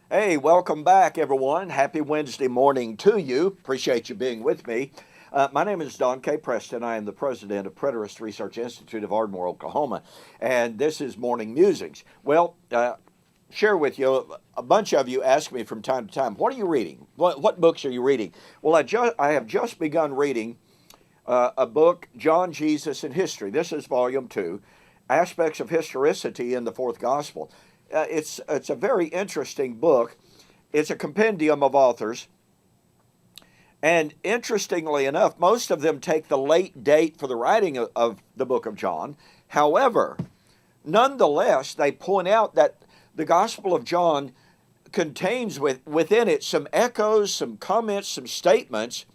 Hey, welcome back, everyone. Happy Wednesday morning to you. Appreciate you being with me. My name is Don K. Preston. I am the president of Preterist Research Institute of Ardmore, Oklahoma, and this is Morning Musings. Share with you, a bunch of you ask me from time to time, what are you reading? What books are you reading? Well, I have just begun reading a book, John, Jesus, and History. This is volume 2, Aspects of Historicity in the Fourth Gospel. It's a very interesting book. It's a compendium of authors. And interestingly enough, most of them take the late date for the writing of the book of John. However, nonetheless, they point out that the Gospel of John contains within it some echoes, some comments, some statements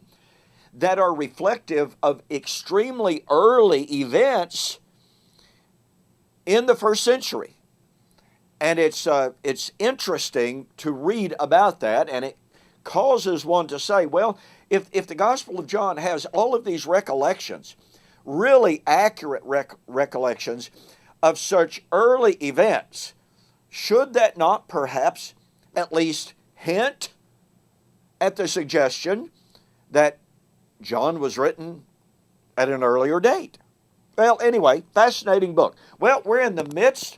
that are reflective of extremely early events in the first century. And it's interesting to read about that, and it causes one to say, well, if the Gospel of John has all of these recollections, really accurate recollections of such early events, should that not perhaps at least hint at the suggestion that John was written at an earlier date? Well, anyway, fascinating book. Well, we're in the midst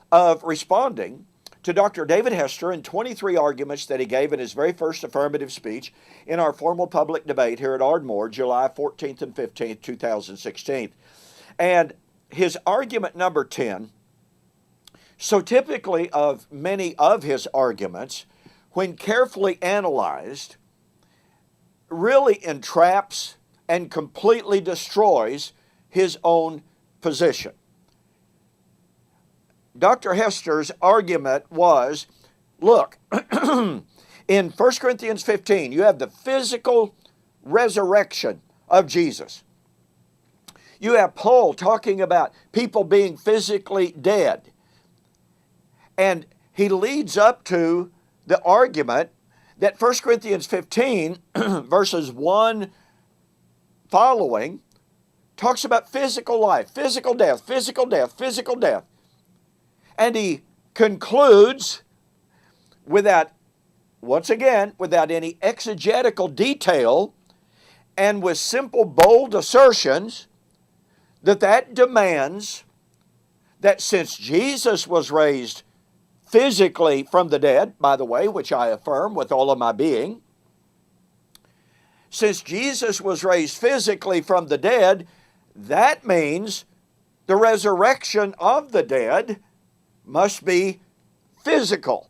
of responding to Dr. David Hester and 23 arguments that he gave in his very first affirmative speech in our formal public debate here at Ardmore, July 14th and 15th, 2016. And his argument number 10, so typically of many of his arguments, when carefully analyzed, really entraps and completely destroys his own position. Dr. Hester's argument was, look, in 1 Corinthians 15, you have the physical resurrection of Jesus. You have Paul talking about people being physically dead. And he leads up to the argument that 1 Corinthians 15, verses 1 following, talks about physical life, physical death, physical death, physical death. And he concludes once again, without any exegetical detail and with simple, bold assertions, that demands that since Jesus was raised physically from the dead, by the way, which I affirm with all of my being, since Jesus was raised physically from the dead, that means the resurrection of the dead must be physical.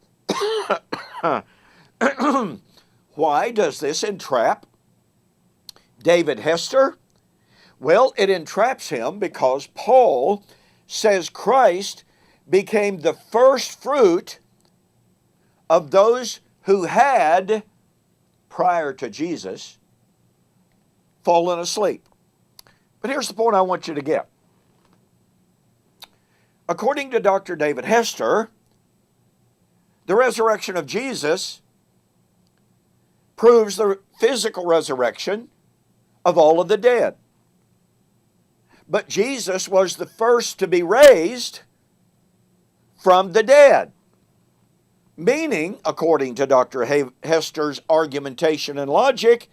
Why does this entrap David Hester? Well, it entraps him because Paul says Christ became the first fruit of those who had, prior to Jesus, fallen asleep. But here's the point I want you to get. According to Dr. David Hester, the resurrection of Jesus proves the physical resurrection of all of the dead. But Jesus was the first to be raised from the dead. Meaning, according to Dr. Hester's argumentation and logic,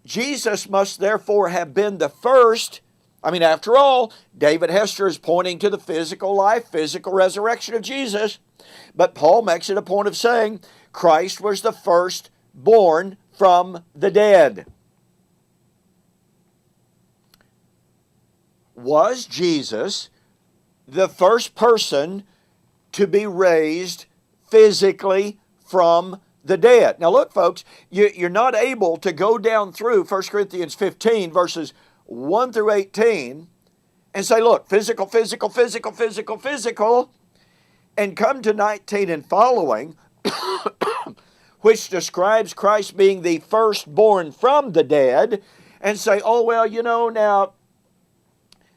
Jesus must therefore have been the first. After all, David Hester is pointing to the physical life, physical resurrection of Jesus. But Paul makes it a point of saying Christ was the first born from the dead. Was Jesus the first person to be raised physically from the dead? Now look, folks, you're not able to go down through 1 Corinthians 15, verses 1 through 18, and say, look, physical, physical, physical, physical, physical, and come to 19 and following, which describes Christ being the firstborn from the dead, and say, oh, well, now,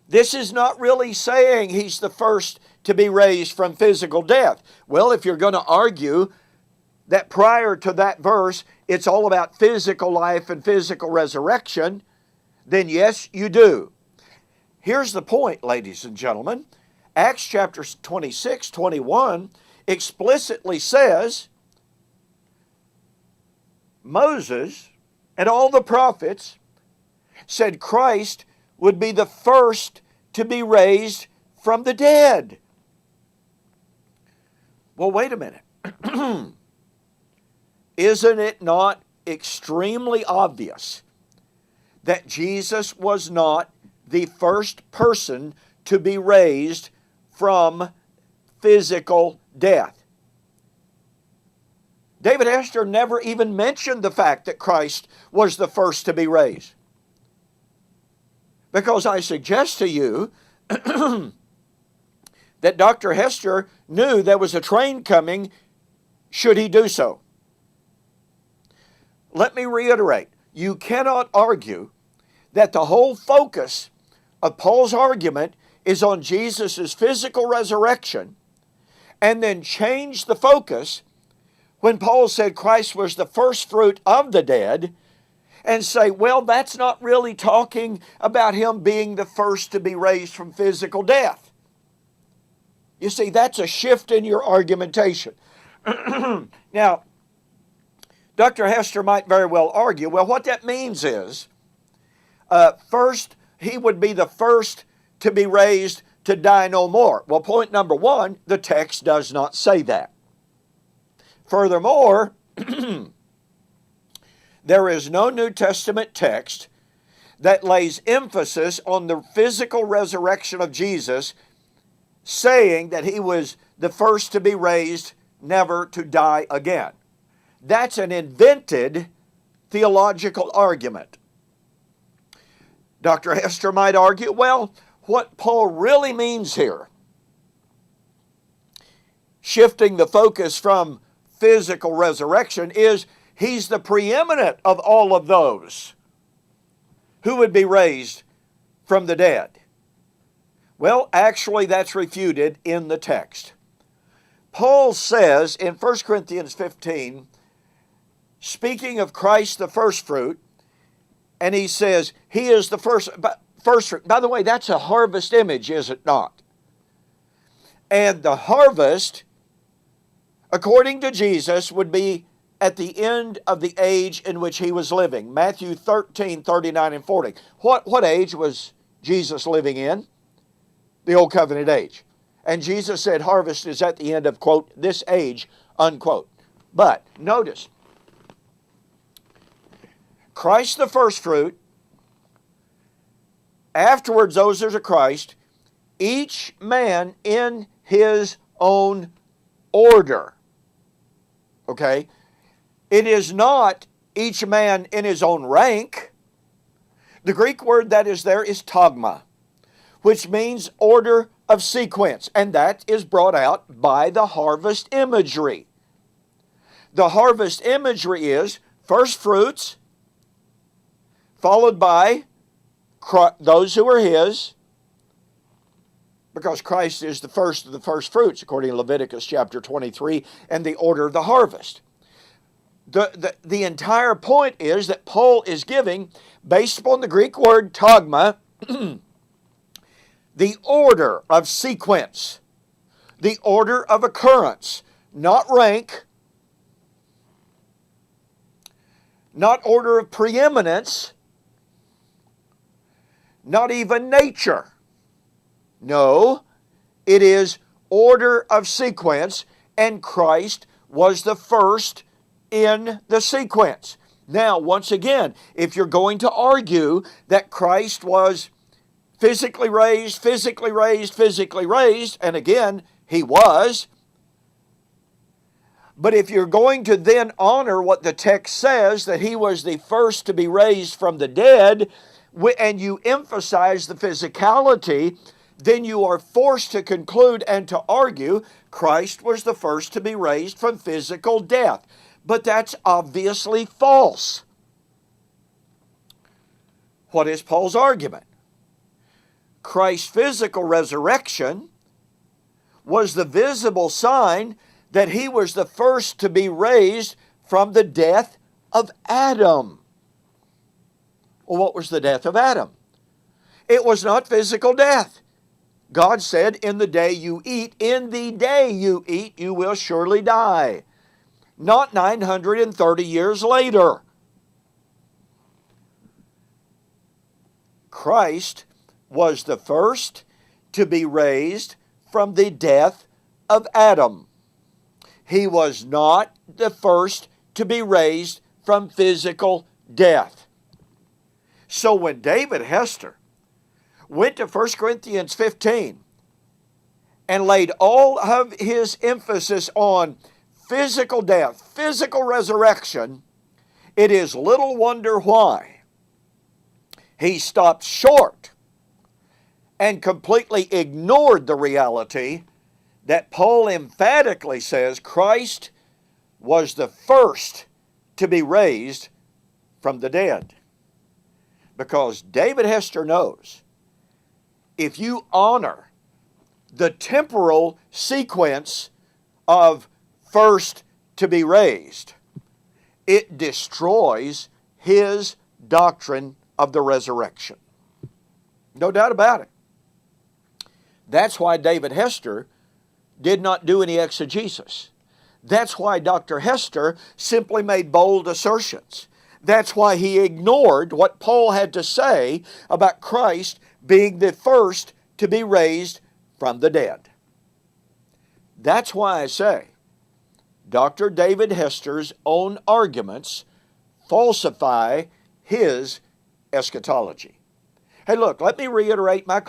this is not really saying he's the first to be raised from physical death. Well, if you're going to argue that prior to that verse, it's all about physical life and physical resurrection, then yes, you do. Here's the point, ladies and gentlemen. Acts chapter 26, 21 explicitly says Moses and all the prophets said Christ would be the first to be raised from the dead. Well, wait a minute. Isn't it not extremely obvious that Jesus was not the first person to be raised from physical death? David Hester never even mentioned the fact that Christ was the first to be raised. Because I suggest to you that Dr. Hester knew there was a train coming should he do so. Let me reiterate, you cannot argue that the whole focus of Paul's argument is on Jesus' physical resurrection and then change the focus when Paul said Christ was the first fruit of the dead and say, well, that's not really talking about him being the first to be raised from physical death. You see, that's a shift in your argumentation. Now, Dr. Hester might very well argue, well, what that means is, first, he would be the first to be raised to die no more. Well, point number one, the text does not say that. Furthermore, there is no New Testament text that lays emphasis on the physical resurrection of Jesus, saying that he was the first to be raised, never to die again. That's an invented theological argument. Dr. Hester might argue, well, what Paul really means here, shifting the focus from physical resurrection, is he's the preeminent of all of those who would be raised from the dead. Well, actually, that's refuted in the text. Paul says in 1 Corinthians 15, speaking of Christ the first fruit, and he says, he is the first fruit. By the way, that's a harvest image, is it not? And the harvest, according to Jesus, would be at the end of the age in which he was living. Matthew 13, 39 and 40. What age was Jesus living in? The Old Covenant age. And Jesus said harvest is at the end of, quote, this age, unquote. But notice, Christ the first fruit, afterwards those that are Christ, each man in his own order. Okay? It is not each man in his own rank. The Greek word that is there is tagma, which means order of sequence, and that is brought out by the harvest imagery. The harvest imagery is first fruits, followed by those who are his, because Christ is the first of the first fruits, according to Leviticus chapter 23, and the order of the harvest. The entire point is that Paul is giving, based upon the Greek word tagma, the order of sequence, the order of occurrence, not rank, not order of preeminence, not even nature. No, it is order of sequence, and Christ was the first in the sequence. Now, once again, if you're going to argue that Christ was physically raised, and again, he was, but if you're going to then honor what the text says, that he was the first to be raised from the dead, and you emphasize the physicality, then you are forced to conclude and to argue Christ was the first to be raised from physical death. But that's obviously false. What is Paul's argument? Christ's physical resurrection was the visible sign that he was the first to be raised from the death of Adam. Well, what was the death of Adam? It was not physical death. God said, in the day you eat, you will surely die. not 930 years later. Christ was the first to be raised from the death of Adam. He was not the first to be raised from physical death. So when David Hester went to 1 Corinthians 15 and laid all of his emphasis on physical death, physical resurrection, it is little wonder why he stopped short and completely ignored the reality that Paul emphatically says Christ was the first to be raised from the dead. Because David Hester knows if you honor the temporal sequence of first to be raised, it destroys his doctrine of the resurrection. No doubt about it. That's why David Hester did not do any exegesis. That's why Dr. Hester simply made bold assertions. That's why he ignored what Paul had to say about Christ being the first to be raised from the dead. That's why I say Dr. David Hester's own arguments falsify his eschatology. Hey, look, let me reiterate my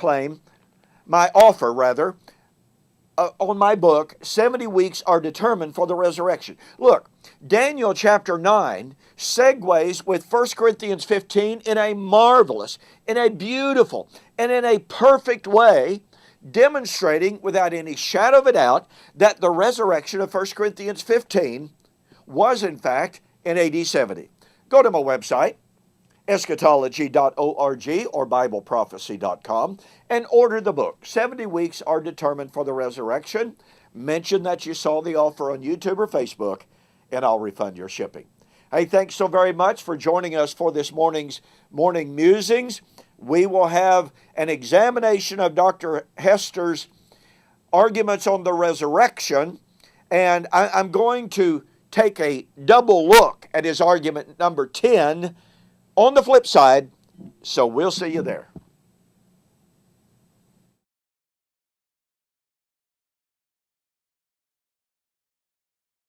offer, on my book, 70 Weeks Are Determined for the Resurrection. Look, Daniel chapter 9 segues with 1 Corinthians 15 in a marvelous, in a beautiful, and in a perfect way, demonstrating without any shadow of a doubt that the resurrection of 1 Corinthians 15 was in fact in AD 70. Go to my website, eschatology.org or bibleprophecy.com, and order the book. 70 Weeks Are Determined for the Resurrection. Mention that you saw the offer on YouTube or Facebook, and I'll refund your shipping. Hey, thanks so very much for joining us for this morning's morning musings. We will have an examination of Dr. Hester's arguments on the resurrection, and I'm going to take a double look at his argument number 10 on the flip side, so we'll see you there.